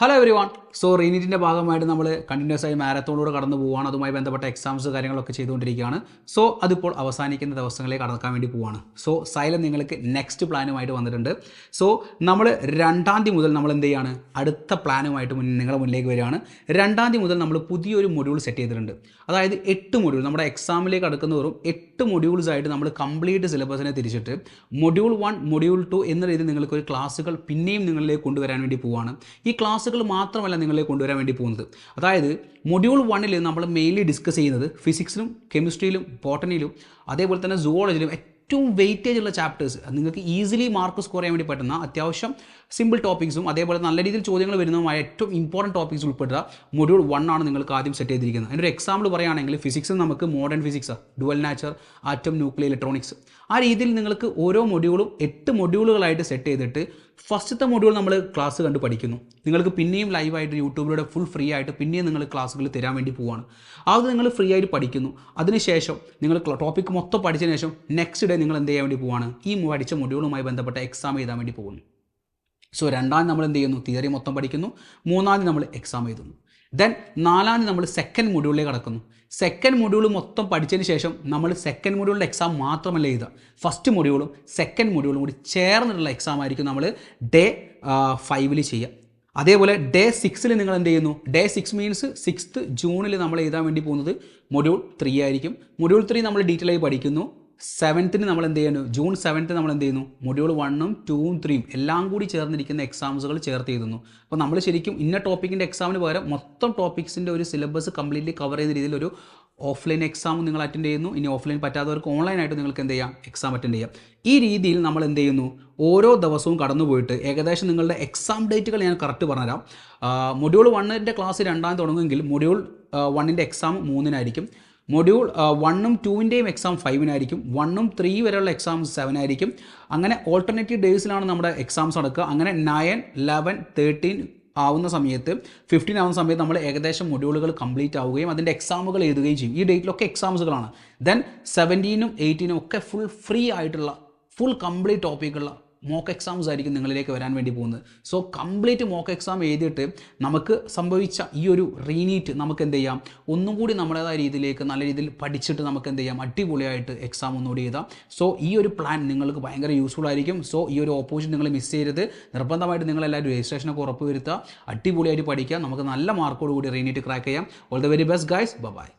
Hello every one. So റീനീറ്റിൻ്റെ ഭാഗമായിട്ട് നമ്മൾ continuous ആയി മാരത്തോണിലൂടെ കടന്നു പോവുകയാണ്. അതുമായി ബന്ധപ്പെട്ട എക്സാംസ് കാര്യങ്ങളൊക്കെ ചെയ്തുകൊണ്ടിരിക്കുകയാണ്. സോ അതിപ്പോൾ അവസാനിക്കുന്ന ദിവസങ്ങളിലേക്ക് കടക്കാൻ വേണ്ടി പോവുകയാണ്. സോ സൈലം നിങ്ങൾക്ക് നെക്സ്റ്റ് പ്ലാനുമായിട്ട് വന്നിട്ടുണ്ട്. സോ നമ്മൾ 2-ാം തീയതി മുതൽ നമ്മൾ എന്ത് ചെയ്യാണ്, അടുത്ത പ്ലാനുമായിട്ട് നിങ്ങളുടെ മുന്നിലേക്ക് വരികയാണ്. 2-ാം തീയതി മുതൽ നമ്മൾ പുതിയൊരു മൊഡ്യൂൾ സെറ്റ് ചെയ്തിട്ടുണ്ട്. അതായത് 8 മൊഡ്യൂൾ നമ്മുടെ എക്സാമിലേക്ക് അടുക്കുന്നവരും 8 മൊഡ്യൂൾസ് ആയിട്ട് നമ്മൾ കംപ്ലീറ്റ് സിലബസിനെ തിരിച്ചിട്ട് മൊഡ്യൂൾ 1, മൊഡ്യൂൾ 2 എന്ന രീതിയിൽ നിങ്ങൾക്ക് ഒരു ക്ലാസ്സുകൾ പിന്നെയും നിങ്ങളിലേക്ക് കൊണ്ടുവരാൻ വേണ്ടി പോവുകയാണ്. ഈ ക്ലാസ്സുകൾ മാത്രമല്ല നിങ്ങളിലേക്ക് കൊണ്ടുവരാൻ വേണ്ടി പോകുന്നത്. അതായത് മൊഡ്യൂൾ 1 നമ്മൾ മെയിൻലി ഡിസ്കസ് ചെയ്യുന്നത് ഫിസിക്സിലും കെമിസ്ട്രിയിലും ബോട്ടണിയിലും അതേപോലെ തന്നെ സുവോളജിയിലും ഏറ്റവും വെയിറ്റേജ് ഉള്ള ചാപ്റ്റേഴ്സ്, നിങ്ങൾക്ക് ഈസിലി മാർക്ക് സ്കോർ ചെയ്യാൻ വേണ്ടി പറ്റുന്ന അത്യാവശ്യം സിമ്പിൾ ടോപ്പിക്സും അതേപോലെ നല്ല രീതിയിൽ ചോദ്യങ്ങൾ വരുന്നതുമായ ഏറ്റവും ഇമ്പോർട്ടൻറ്റ് ടോപ്പിക്സ് ഉൾപ്പെടുക മൊഡ്യൂൾ 1 ആണ് നിങ്ങൾക്ക് ആദ്യം സെറ്റ് ചെയ്തിരിക്കുന്നത്. അതിൻ്റെ ഒരു എക്സാമ്പിൾ പറയുകയാണെങ്കിൽ ഫിസിക്സ് നമുക്ക് modern physics, dual nature, atom, nuclear, electronics, ആ രീതിയിൽ നിങ്ങൾക്ക് ഓരോ മൊഡ്യൂളും 8 മൊഡ്യൂളുകളായിട്ട് സെറ്റ് ചെയ്തിട്ട് ഫസ്റ്റത്തെ മൊഡ്യൂൾ നമ്മൾ ക്ലാസ് കണ്ട് പഠിക്കുന്നു. നിങ്ങൾക്ക് പിന്നെയും ലൈവായിട്ട് യൂട്യൂബിലൂടെ ഫുൾ ഫ്രീ ആയിട്ട് പിന്നെയും നിങ്ങൾ ക്ലാസ്സുകൾ തരാൻ വേണ്ടി പോവുകയാണ്. അത് നിങ്ങൾ ഫ്രീ ആയിട്ട് പഠിക്കുന്നു. അതിനുശേഷം നിങ്ങൾ ടോപ്പിക്ക് മൊത്തം പഠിച്ചതിന് ശേഷം നെക്സ്റ്റ് ഡേ നിങ്ങൾ എന്ത് ചെയ്യാൻ വേണ്ടി പോവുകയാണ്, ഈ പഠിച്ച മൊഡ്യൂളുമായി ബന്ധപ്പെട്ട എക്സാം എഴുതാൻ വേണ്ടി പോകുന്നു. സോ 2-ാം തീയതി നമ്മൾ എന്ത് ചെയ്യുന്നു, തിയറി മൊത്തം പഠിക്കുന്നു. 3-ാം തീയതി നമ്മൾ എക്സാം എഴുതുന്നു. ദെൻ 4-ാം തീയതി നമ്മൾ സെക്കൻഡ് മൊഡ്യൂളിലേക്ക് കടക്കുന്നു. സെക്കൻഡ് മൊഡ്യൂൾ മൊത്തം പഠിച്ചതിന് ശേഷം നമ്മൾ സെക്കൻഡ് മൊഡ്യൂളിൻ്റെ എക്സാം മാത്രമല്ല എഴുതുക, ഫസ്റ്റ് മൊഡ്യൂളും സെക്കൻഡ് മൊഡ്യൂളും കൂടി ചേർന്നിട്ടുള്ള എക്സാം ആയിരിക്കും നമ്മൾ ഡേ 5 ചെയ്യുക. അതേപോലെ ഡേ 6 നിങ്ങൾ എന്ത് ചെയ്യുന്നു, ഡേ 6 മീൻസ് 6th ജൂണിൽ നമ്മൾ എഴുതാൻ വേണ്ടി പോകുന്നത് മൊഡ്യൂൾ 3 ആയിരിക്കും. മൊഡ്യൂൾ 3 നമ്മൾ ഡീറ്റെയിൽ ആയി പഠിക്കുന്നു. 7th നമ്മൾ എന്ത് ചെയ്യുന്നു, ജൂൺ 7 നമ്മൾ എന്ത് ചെയ്യുന്നു, മൊഡ്യൂൾ 1ഉം 2ഉം 3ഉം എല്ലാം കൂടി ചേർന്നിരിക്കുന്ന എക്സാംസുകൾ ചേർത്ത് എഴുതുന്നു. അപ്പോൾ നമ്മൾ ശരിക്കും ഇന്ന ടോപ്പിക്കിൻ്റെ എക്സാമിന് പകരം മൊത്തം ടോപ്പിക്സിൻ്റെ ഒരു സിലബസ് കംപ്ലീറ്റ്ലി കവർ ചെയ്യുന്ന രീതിയിൽ ഒരു ഓഫ്ലൈൻ എക്സാം നിങ്ങൾ അറ്റൻഡ് ചെയ്യുന്നു. ഇനി ഓഫ്ലൈൻ പറ്റാത്തവർക്ക് ഓൺലൈനായിട്ട് നിങ്ങൾക്ക് എന്ത് ചെയ്യാം, എക്സാം അറ്റൻഡ് ചെയ്യാം. ഈ രീതിയിൽ നമ്മൾ എന്ത് ചെയ്യുന്നു, ഓരോ ദിവസവും കടന്നു പോയിട്ട് ഏകദേശം നിങ്ങളുടെ എക്സാം ഡേറ്റുകൾ ഞാൻ കറക്റ്റ് പറഞ്ഞുതരാം. മൊഡ്യൂൾ 1ൻ്റെ ക്ലാസ് 2-ാം തീയതി തുടങ്ങുമെങ്കിൽ മൊഡ്യൂൾ 1ൻ്റെ എക്സാം 3-നായിരിക്കും. മൊഡ്യൂൾ 1ഉം 2ൻ്റെയും എക്സാം 5-നായിരിക്കും. 1ഉം 3 വരെയുള്ള എക്സാം 7-നായിരിക്കും. അങ്ങനെ ഓൾട്ടർനേറ്റീവ് ഡേയ്സിലാണ് നമ്മുടെ എക്സാംസ് നടക്കുക. അങ്ങനെ 9, 11, 13 ആവുന്ന സമയത്ത് 15 ആവുന്ന സമയത്ത് നമ്മൾ ഏകദേശം മൊഡ്യൂളുകൾ കംപ്ലീറ്റ് ആവുകയും അതിൻ്റെ എക്സാമുകൾ എഴുതുകയും ചെയ്യും. ഈ ഡേറ്റിലൊക്കെ എക്സാംസുകളാണ്. ദെൻ 17-നും 18-നും ഒക്കെ ഫുൾ ഫ്രീ ആയിട്ടുള്ള ഫുൾ കംപ്ലീറ്റ് ടോപ്പിക്കുള്ള മോക്ക് എക്സാംസ് ആയിരിക്കും നിങ്ങളിലേക്ക് വരാൻ വേണ്ടി പോകുന്നത്. സോ കംപ്ലീറ്റ് മോക്ക് എക്സാം എഴുതിയിട്ട് നമുക്ക് സംഭവിച്ച ഈ ഒരു റീനീറ്റ് നമുക്ക് എന്ത് ചെയ്യാം, ഒന്നും കൂടി നമ്മുടേതായ രീതിയിലേക്ക് നല്ല രീതിയിൽ പഠിച്ചിട്ട് നമുക്ക് എന്ത് ചെയ്യാം, അടിപൊളിയായിട്ട് എക്സാം ഒന്നുകൂടി എഴുതാം. സോ ഈ ഒരു പ്ലാൻ നിങ്ങൾക്ക് ഭയങ്കര യൂസ്ഫുൾ ആയിരിക്കും. സോ ഈ ഒരു ഓപ്പോസിറ്റ് നിങ്ങൾ മിസ് ചെയ്യരുത്. നിർബന്ധമായിട്ട് നിങ്ങളെല്ലാവരും രജിസ്ട്രേഷനൊക്കെ ഉറപ്പ് വരുത്തുക. അടിപൊളിയായിട്ട് പഠിക്കുക. നമുക്ക് നല്ല മാർക്കോട് കൂടി റീനീറ്റ് ക്രാക്ക് ചെയ്യാം. All the very best guys. By.